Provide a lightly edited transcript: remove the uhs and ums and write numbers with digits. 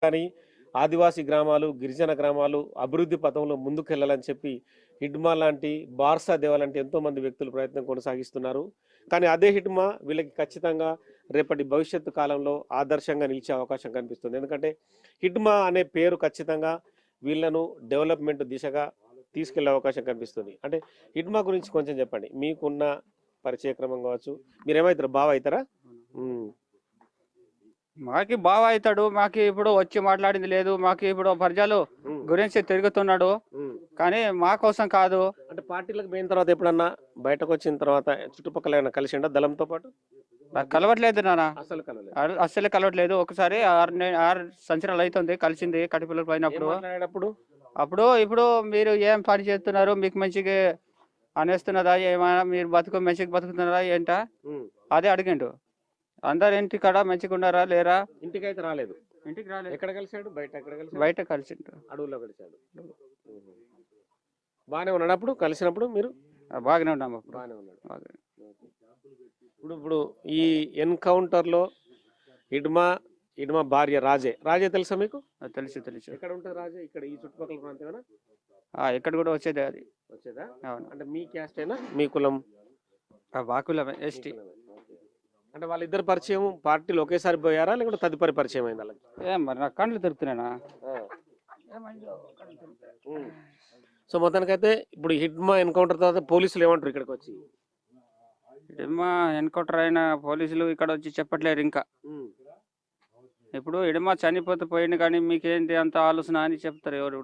కానీ ఆదివాసీ గ్రామాలు, గిరిజన గ్రామాలు అభివృద్ధి పథంలో ముందుకెళ్లాలని చెప్పి హిడ్మా లాంటి, బార్సా దేవా లాంటి ఎంతోమంది వ్యక్తులు ప్రయత్నం కొనసాగిస్తున్నారు. కానీ అదే హిడ్మా వీళ్ళకి ఖచ్చితంగా రేపటి భవిష్యత్తు కాలంలో ఆదర్శంగా నిలిచే అవకాశం కనిపిస్తుంది. ఎందుకంటే హిడ్మా అనే పేరు ఖచ్చితంగా వీళ్ళను డెవలప్‌మెంట్ దిశగా తీసుకెళ్లే అవకాశం కనిపిస్తుంది. అంటే హిడ్మా గురించి కొంచెం చెప్పండి. మీకున్న పరిచయ క్రమం కావచ్చు. మీరేమైతారు? బావ అయితారా? హ్మ్. మాకి బావ అవుతాడు. మాకి ఇప్పుడు వచ్చి మాట్లాడింది లేదు. మాకి ఇప్పుడు ప్రజలు హ్మ్. గురించి తిరుగుతున్నాడు. హ్మ్. కానీ మా కోసం కాదు. అంటే పార్టీలకు పోయిన తర్వాత ఎప్పుడన్నా బయటకొచ్చిన తర్వాత చుట్టుపక్కల ఏమైనా కలిసిండా దళంతో పాటు? నాకు కలవట్లేదు నాన్న. అసలు కలవలేదు. అస్సలే కలవట్లేదు. ఒకసారి 6 సంవత్సరాలు అవుతుంది కలిసింది కటిపిల్లలు ఏం పోయినప్పుడు. మాట్లాడేటప్పుడు? ఇప్పుడు మీరు ఏం పని చేస్తున్నారు? మీకు మంచిగా అనేస్తున్నదా? ఏమైనా మీరు మంచిగా బతుకుతున్నారా ఏంటా? హ్మ్. అదే అడిగిండు. అందరు ఇంటి కాడ మంచిగా ఉన్నారా లేరా? ఇంటికైతే రాలేదు. ఇంటికి రాలేదు. ఎక్కడ కలిసాడు? బయట ఎక్కడ కలిసాడు? బయట కలిసిండు. అడవుల్లో కలిసాడు. హుహు. బానే ఉన్నాడా అప్పుడు కలిసినప్పుడు మీరు? బాగానే ఉన్నాము అప్పుడు. బానే ఉన్నాడు. బాగానే. ఓకే. ఇప్పుడు ఈ ఎన్‌కౌంటర్‌లో హిడ్మా, హిడ్మా భార్య రాజే. రాజే తెలుసా మీకు? తెలుసు తెలుసు. ఎక్కడ ఉంటది రాజే? ఇక్కడ ఈ చుట్టుపక్కల ప్రాంతమేనా? ఇక్కడ కూడా వచ్చేదే అది. వచ్చేదా? అవును. అంటే మీ క్యాస్టేనా? మీ కులం? బాకులమే మీ ఎస్టీ. కులమే. ఓకే. అంటే వాళ్ళిద్దరి పరిచయం పార్టీలో ఒకేసారి పోయారా? లేకుంటే తదుపరి పరిచయం అయిందా ఆళ్ళకి? ఏం మరి నాకు కళ్ళు తిరుగుతున్నానా? ఆ! హ్మ్. సో, మొత్తానికైతే ఇప్పుడు హిడ్మా ఎన్‌కౌంటర్ తర్వాత పోలీసులు ఏమంటారు ఇక్కడికొచ్చి? ఇడమ ఎన్కౌంటర్ అయిన పోలీసులు ఇక్కడ వచ్చి చెప్పట్లేరు ఇంకా. హ్మ్. ఇప్పుడు ఇడమ చనిపోతే పోయింది కానీ మీకేంటి అంత ఆలోచన అని చెప్తారు ఎవరు